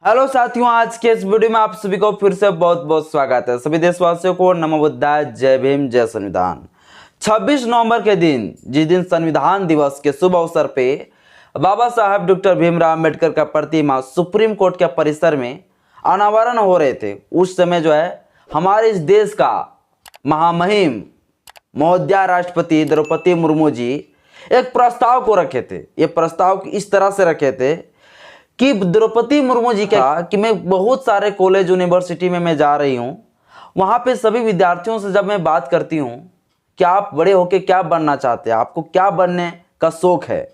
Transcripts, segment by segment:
Hello साथियों, आज के इस वीडियो में आप सभी को फिर से बहुत बहुत स्वागत है। सभी देशवासियों को नमो बुद्धाय, जय भीम, जय संविधान। 26 नवंबर के दिन, जिस दिन संविधान दिवस के शुभ अवसर पे बाबा साहब डॉक्टर भीमराव अम्बेडकर का प्रतिमा सुप्रीम कोर्ट के परिसर में अनावरण हो रहे थे, उस समय जो है हमारे इस देश का महामहिम महोदया राष्ट्रपति द्रौपदी मुर्मू जी एक प्रस्ताव को रखे थे। ये प्रस्ताव इस तरह से रखे थे कि द्रौपदी मुर्मू जी का कि मैं बहुत सारे कॉलेज यूनिवर्सिटी में मैं जा रही हूँ, वहाँ पे सभी विद्यार्थियों से जब मैं बात करती हूँ कि आप बड़े होके क्या बनना चाहते हैं, आपको क्या बनने का शौक है,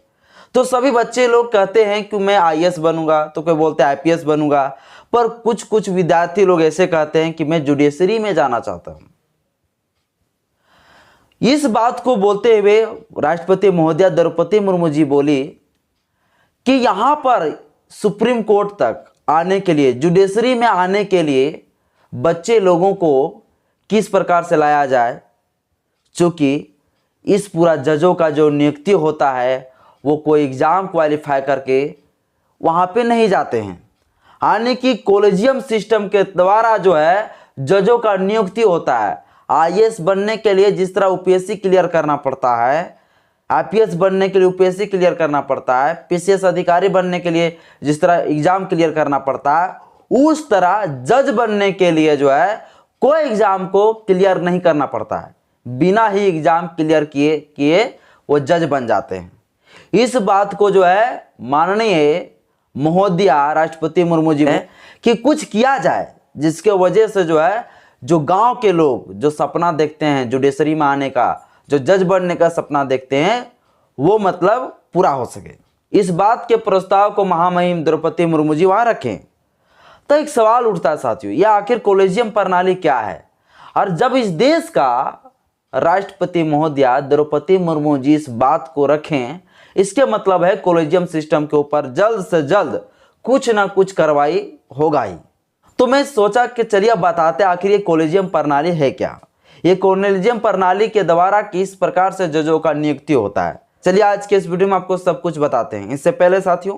तो सभी बच्चे लोग कहते हैं कि मैं आईएएस बनूंगा, तो कोई बोलते हैं आईपीएस बनूंगा, पर कुछ कुछ विद्यार्थी लोग ऐसे कहते हैं कि मैं जुडिशरी में जाना चाहता हूँ। इस बात को बोलते हुए राष्ट्रपति महोदया द्रौपदी मुर्मू जी बोली कि यहाँ पर सुप्रीम कोर्ट तक आने के लिए, जुडिशरी में आने के लिए बच्चे लोगों को किस प्रकार से लाया जाए, चूँकि इस पूरा जजों का जो नियुक्ति होता है वो कोई एग्ज़ाम क्वालिफाई करके वहाँ पे नहीं जाते हैं। यानी कि कॉलेजियम सिस्टम के द्वारा जो है जजों का नियुक्ति होता है। आईएएस बनने के लिए जिस तरह यूपीएससी क्लियर करना पड़ता है, आईपीएस बनने के लिए यूपीएससी क्लियर करना पड़ता है, पीसीएस अधिकारी बनने के लिए जिस तरह एग्जाम क्लियर करना पड़ता है, उस तरह जज बनने के लिए जो है कोई एग्जाम को क्लियर नहीं करना पड़ता है। बिना ही एग्जाम क्लियर किए वो जज बन जाते हैं। इस बात को जो है माननीय महोदया राष्ट्रपति मुर्मू जी ने कि कुछ किया जाए, जिसके वजह से जो है जो गांव के लोग जो सपना देखते हैं जुडिशरी में आने का, जो जज बनने का सपना देखते हैं, वो मतलब पूरा हो सके। इस बात के प्रस्ताव को महामहिम द्रौपदी मुर्मू जी वहां रखें। तो एक सवाल उठता है साथियों, यह आखिर कॉलेजियम प्रणाली क्या है? और जब इस देश का राष्ट्रपति महोदया द्रौपदी मुर्मू जी इस बात को रखें, इसके मतलब है कॉलेजियम सिस्टम के ऊपर जल्द से जल्द कुछ ना कुछ कार्रवाई होगा ही। तो मैं सोचा कि चलिए बताते आखिर ये कॉलेजियम प्रणाली है क्या। ये कॉलेजियम प्रणाली के द्वारा किस प्रकार से जजों का नियुक्ति होता है, चलिए आज के इस वीडियो में आपको सब कुछ बताते हैं। इससे पहले साथियों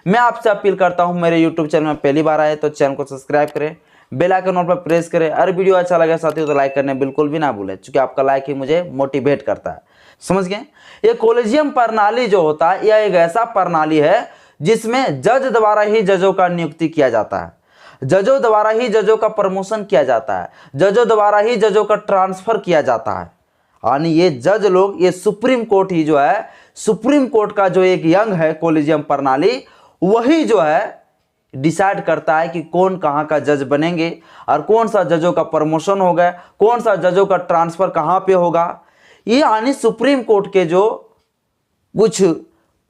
मैं आपसे अपील करता हूं, मेरे यूट्यूब चैनल में पहली बार आए तो चैनल को सब्सक्राइब करें, बेल आइकन पर प्रेस करें। अगर वीडियो अच्छा लगे साथियों तो लाइक करने बिल्कुल भी ना भूलें, क्योंकि आपका लाइक ही मुझे मोटिवेट करता है। समझ गए? ये कॉलेजियम प्रणाली जो होता है यह एक ऐसा प्रणाली है जिसमें जज द्वारा ही जजों का नियुक्ति किया जाता है, जजों द्वारा ही जजों का प्रमोशन किया जाता है, जजों द्वारा ही जजों का ट्रांसफर किया जाता है। यानी ये जज लोग, ये सुप्रीम कोर्ट ही जो है, सुप्रीम कोर्ट का जो एक यंग है कॉलेजियम प्रणाली, वही जो है डिसाइड करता है कि कौन कहाँ का जज बनेंगे और कौन सा जजों का प्रमोशन होगा, कौन सा जजों का ट्रांसफर कहाँ पे होगा। ये यानी सुप्रीम कोर्ट के जो कुछ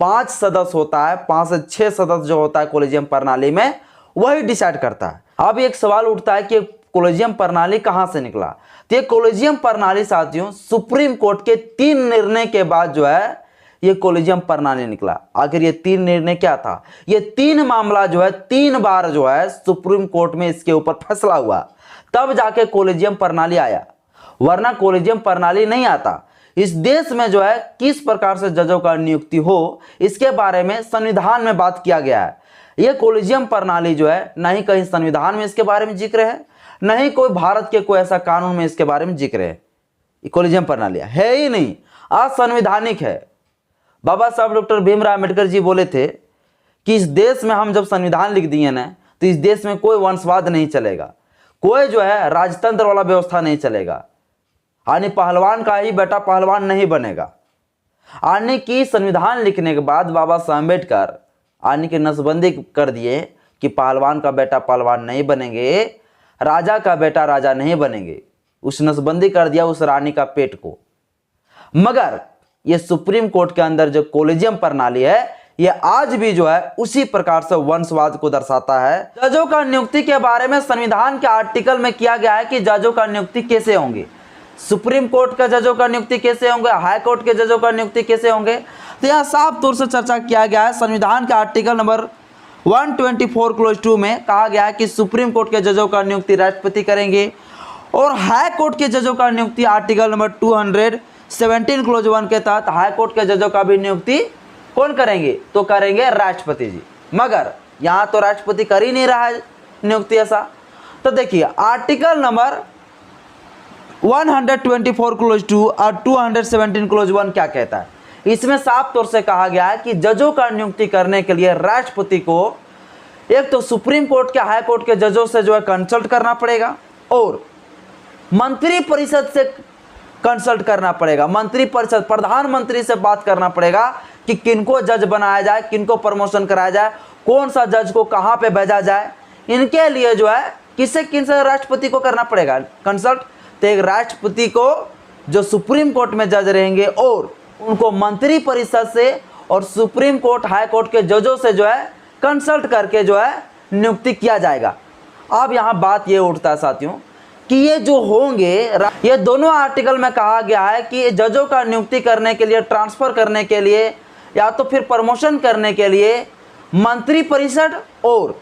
5 सदस्य होता है, 5 से 6 सदस्य जो होता है कॉलेजियम प्रणाली में, वही डिसाइड करता है। अब एक सवाल उठता है कि कॉलेजियम प्रणाली कहां से निकला? तो ये कॉलेजियम प्रणाली साथियों सुप्रीम कोर्ट के 3 निर्णय के बाद जो है ये कॉलेजियम प्रणाली निकला। आखिर ये 3 निर्णय क्या था? ये 3 मामला जो है 3 बार जो है सुप्रीम कोर्ट में इसके ऊपर फैसला हुआ, तब जाके कॉलेजियम प्रणाली आया, वरना कॉलेजियम प्रणाली नहीं आता। इस देश में जो है किस प्रकार से जजों का नियुक्ति हो, इसके बारे में संविधान में बात किया गया है। यह कॉलेजियम प्रणाली जो है न ही कहीं संविधान में इसके बारे में जिक्र है, न ही कोई भारत के कोई ऐसा कानून में इसके बारे में जिक्र है। कॉलेजियम प्रणाली है ही नहीं, असंवैधानिक है। बाबा साहब डॉक्टर भीमराव अम्बेडकर जी बोले थे कि इस देश में हम जब संविधान लिख दिए ना, तो इस देश में कोई वंशवाद नहीं चलेगा, कोई जो है राजतंत्र वाला व्यवस्था नहीं चलेगा, यानी पहलवान का ही बेटा पहलवान नहीं बनेगा। यानी कि संविधान लिखने के बाद बाबा साहब अम्बेडकर यानी कि नसबंदी कर दिए कि पहलवान का बेटा पहलवान नहीं बनेंगे, राजा का बेटा राजा नहीं बनेंगे। उस नसबंदी कर दिया उस रानी का पेट को। मगर ये सुप्रीम कोर्ट के अंदर जो कॉलेजियम प्रणाली है, ये आज भी जो है उसी प्रकार से वंशवाद को दर्शाता है। जजों का नियुक्ति के बारे में संविधान के आर्टिकल में किया गया है कि जजों का नियुक्ति कैसे होंगे, सुप्रीम कोर्ट का जजों का नियुक्ति कैसे होंगे, हाई कोर्ट के जजों का नियुक्ति कैसे होंगे। तो यहाँ साफ तौर से चर्चा किया गया है। संविधान के आर्टिकल नंबर 124 क्लोज 2 में कहा गया है कि सुप्रीम कोर्ट के जजों का नियुक्ति राष्ट्रपति करेंगे, और हाई कोर्ट के जजों का नियुक्ति आर्टिकल नंबर 217 क्लोज 1 के तहत हाई कोर्ट के जजों का भी नियुक्ति कौन करेंगे? तो करेंगे राष्ट्रपति जी। मगर यहाँ तो राष्ट्रपति कर ही नहीं रहा है नियुक्ति ऐसा। तो देखिए आर्टिकल नंबर 124 क्लोज 2 और 217 क्लोज 1 क्या कहता है, इसमें साफ तौर से कहा गया है कि जजों का नियुक्ति करने के लिए राष्ट्रपति को एक तो सुप्रीम कोर्ट के, हाई कोर्ट के जजों से जो है कंसल्ट करना पड़ेगा और मंत्री परिषद से कंसल्ट करना पड़ेगा। मंत्री परिषद, प्रधानमंत्री से बात करना पड़ेगा कि किनको जज बनाया जाए, किनको प्रमोशन कराया जाए, कौन सा जज को कहाँ पे भेजा जाए। इनके लिए जो है किनसे राष्ट्रपति को करना पड़ेगा कंसल्ट। तो एक राष्ट्रपति को जो सुप्रीम कोर्ट में जज रहेंगे और उनको मंत्री परिषद से और सुप्रीम कोर्ट, हाई कोर्ट के जजों से जो है कंसल्ट करके जो है नियुक्ति किया जाएगा। अब यहाँ बात ये उठता है साथियों कि ये जो होंगे, ये दोनों आर्टिकल में कहा गया है कि जजों का नियुक्ति करने के लिए, ट्रांसफर करने के लिए या तो फिर प्रमोशन करने के लिए मंत्री परिषद और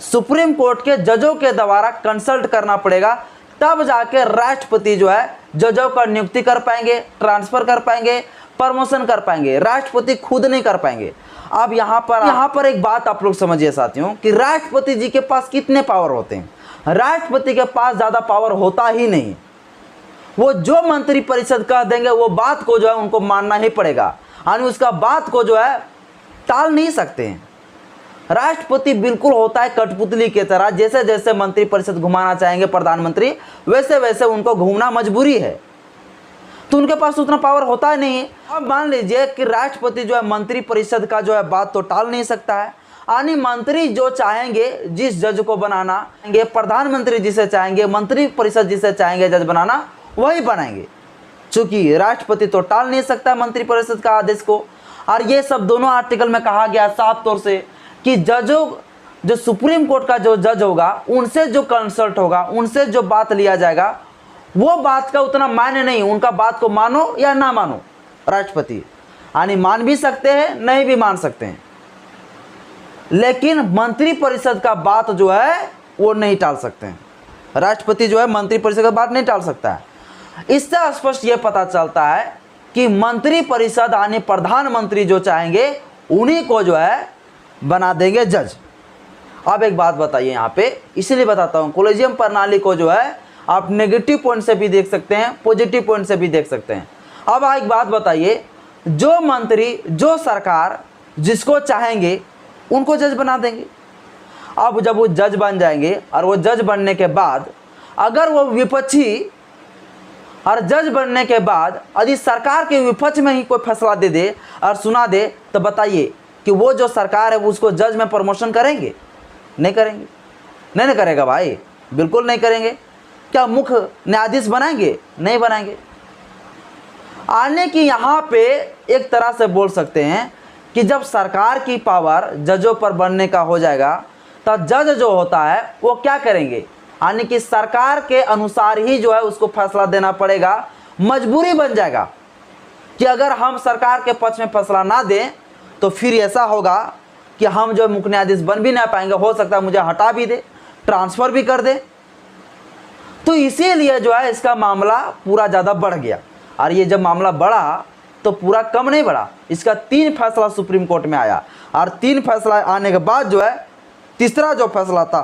सुप्रीम कोर्ट के जजों के द्वारा कंसल्ट करना पड़ेगा, तब जाके राष्ट्रपति जो है जजों का नियुक्ति कर पाएंगे, ट्रांसफर कर पाएंगे, प्रमोशन कर पाएंगे। राष्ट्रपति खुद नहीं कर पाएंगे। अब यहाँ पर एक बात आप लोग समझिए साथियों कि राष्ट्रपति जी के पास कितने पावर होते हैं। राष्ट्रपति के पास ज़्यादा पावर होता ही नहीं। वो जो मंत्री परिषद कह देंगे वो बात को जो है उनको मानना ही पड़ेगा, यानी उसका बात को जो है टाल नहीं सकते हैं। राष्ट्रपति बिल्कुल होता है कठपुतली की तरह, जैसे जैसे मंत्री परिषद घुमाना चाहेंगे प्रधानमंत्री, वैसे वैसे उनको घूमना मजबूरी है, तो उनके पास उतना पावर होता ही नहीं है। अब मान लीजिए कि राष्ट्रपति जो है मंत्री परिषद का जो है बात तो टाल नहीं सकता है, यानी मंत्री जो चाहेंगे जिस जज को बनाना, प्रधानमंत्री जिसे चाहेंगे, मंत्री परिषद जिसे चाहेंगे जज बनाना, वही बनाएंगे। चूंकि राष्ट्रपति तो टाल नहीं सकता मंत्री परिषद का आदेश को। और ये सब दोनों आर्टिकल में कहा गया साफ तौर से कि जजों, जो सुप्रीम कोर्ट का जो जज होगा उनसे जो कंसल्ट होगा, उनसे जो बात लिया जाएगा, वो बात का उतना मायने नहीं। उनका बात को मानो या ना मानो राष्ट्रपति, यानी मान भी सकते हैं, नहीं भी मान सकते हैं, लेकिन मंत्री परिषद का बात जो है वो नहीं टाल सकते हैं। राष्ट्रपति जो है मंत्री परिषद का बात नहीं टाल सकता है। इससे स्पष्ट ये पता चलता है कि मंत्री परिषद यानी प्रधानमंत्री जो चाहेंगे उन्हीं को जो है बना देंगे जज। अब एक बात बताइए यहाँ पे, इसलिए बताता हूँ, कोलेजियम प्रणाली को जो है आप नेगेटिव पॉइंट से भी देख सकते हैं, पॉजिटिव पॉइंट से भी देख सकते हैं। अब एक बात बताइए, जो मंत्री, जो सरकार जिसको चाहेंगे उनको जज बना देंगे। अब जब वो जज बन जाएंगे और वो जज बनने के बाद अगर वो विपक्षी, और जज बनने के बाद यदि सरकार के विपक्ष में ही कोई फैसला दे दे और सुना दे, तो बताइए कि वो जो सरकार है वो उसको जज में प्रमोशन करेंगे? नहीं करेंगे, नहीं करेगा भाई, बिल्कुल नहीं करेंगे। क्या मुख्य न्यायाधीश बनाएंगे? नहीं बनाएंगे। आने की यहाँ पे एक तरह से बोल सकते हैं कि जब सरकार की पावर जजों पर बनने का हो जाएगा, तो जज जो होता है वो क्या करेंगे, यानी कि सरकार के अनुसार ही जो है उसको फैसला देना पड़ेगा। मजबूरी बन जाएगा कि अगर हम सरकार के पक्ष में फैसला ना दें तो फिर ऐसा होगा कि हम जो मुख्य न्यायाधीश बन भी ना पाएंगे, हो सकता है मुझे हटा भी दे, ट्रांसफ़र भी कर दे। तो इसीलिए जो है इसका मामला पूरा ज़्यादा बढ़ गया। और ये जब मामला बढ़ा तो पूरा कम नहीं बढ़ा, इसका 3 फैसला सुप्रीम कोर्ट में आया, और 3 फैसला आने के बाद जो है तीसरा जो फैसला था,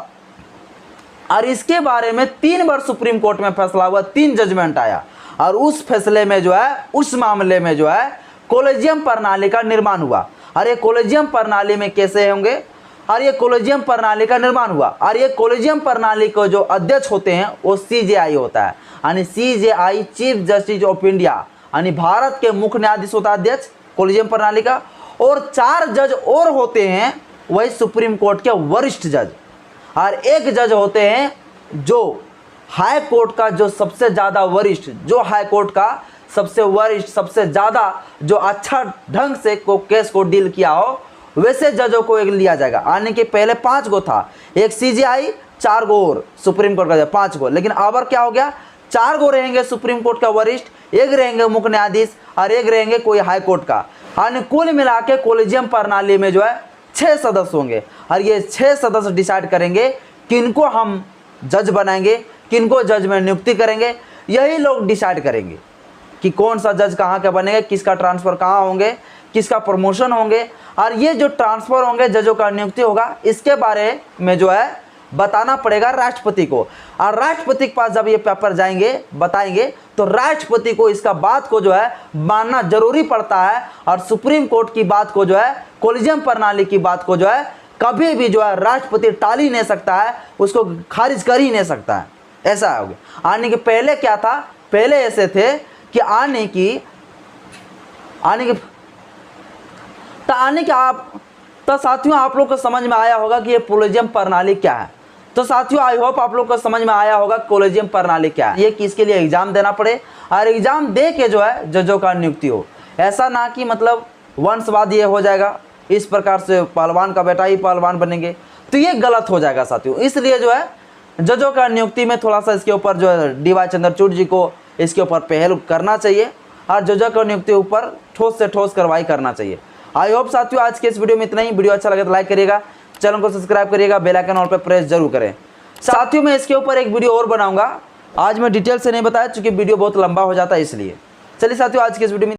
और इसके बारे में 3 बार सुप्रीम कोर्ट में फैसला हुआ, 3 जजमेंट आया, और उस फैसले में जो है, उस मामले में जो है कोलेजियम प्रणाली का निर्माण हुआ। और ये कोलेजियम प्रणाली में कैसे होंगे, और ये कोलेजियम प्रणाली का निर्माण हुआ, और ये कोलेजियम प्रणाली को जो अध्यक्ष होते हैं वो CJI होता है, यानी CJI chief justice of India, यानी भारत के मुख्य न्यायाधीश होता है अध्यक्ष कोलेजियम प्रणाली का। और 4 जज और होते हैं, वही सुप्रीम कोर्ट के वरिष्ठ जज, और 1 जज होते हैं जो हाई कोर्ट का जो सबसे ज़्यादा वरिष्ठ, जो हाई कोर्ट का सबसे वरिष्ठ, सबसे ज़्यादा जो अच्छा ढंग से को केस को डील किया हो, वैसे जजों को एक लिया जाएगा। आने के पहले 5 गो था, एक CJI, 4 गो और सुप्रीम कोर्ट का 5 गो, लेकिन अब क्या हो गया, 4 गो रहेंगे सुप्रीम कोर्ट का वरिष्ठ, 1 रहेंगे मुख्य न्यायाधीश और 1 रहेंगे कोई हाई कोर्ट का। यानी कुल मिला के कोलेजियम प्रणाली में जो है 6 सदस्य होंगे, और ये 6 सदस्य डिसाइड करेंगे किनको हम जज बनाएंगे, किनको जज में नियुक्ति करेंगे। यही लोग डिसाइड करेंगे कि कौन सा जज कहाँ के बनेंगे, किसका ट्रांसफ़र कहाँ होंगे, किसका प्रमोशन होंगे, और ये जो ट्रांसफ़र होंगे, जजों का नियुक्ति होगा, इसके बारे में जो है बताना पड़ेगा राष्ट्रपति को। और राष्ट्रपति के पास जब ये पेपर जाएंगे, बताएंगे, तो राष्ट्रपति को इसका बात को जो है मानना जरूरी पड़ता है। और सुप्रीम कोर्ट की बात को जो है, कोलिजियम प्रणाली की बात को जो है कभी भी जो है राष्ट्रपति टाल ही नहीं सकता है, उसको खारिज कर ही नहीं सकता है। ऐसा हो गया। आने के पहले क्या था, पहले ऐसे थे कि आने के आप, तो साथियों आप लोग को समझ में आया होगा कि ये कोलिजियम प्रणाली क्या है। तो साथियों आई होप आप लोग को समझ में आया होगा कोलिजियम प्रणाली क्या है। ये किसके लिए एग्जाम देना पड़े और एग्जाम दे के जो है जजों का नियुक्ति हो। ऐसा ना कि मतलब वंशवाद ये हो जाएगा, इस प्रकार से पहलवान का बेटा ही पहलवान बनेंगे, तो ये गलत हो जाएगा साथियों। इसलिए जो है जजों का नियुक्ति में थोड़ा सा इसके ऊपर जो है डी वाई चंद्रचूड़ जी को इसके ऊपर पहल करना चाहिए और जजों का नियुक्ति ऊपर ठोस से ठोस कार्रवाई करना चाहिए। आई होप साथियों आज के इस वीडियो में इतना ही। वीडियो अच्छा लगे तो लाइक करिएगा, चैनल को सब्सक्राइब करिएगा, बेल आइकन ऑल पे प्रेस जरूर करें। साथियों मैं इसके ऊपर एक वीडियो और बनाऊंगा, आज मैं डिटेल से नहीं बताया क्योंकि वीडियो बहुत लंबा हो जाता है इसलिए। चलिए साथियों आज के इस वीडियो में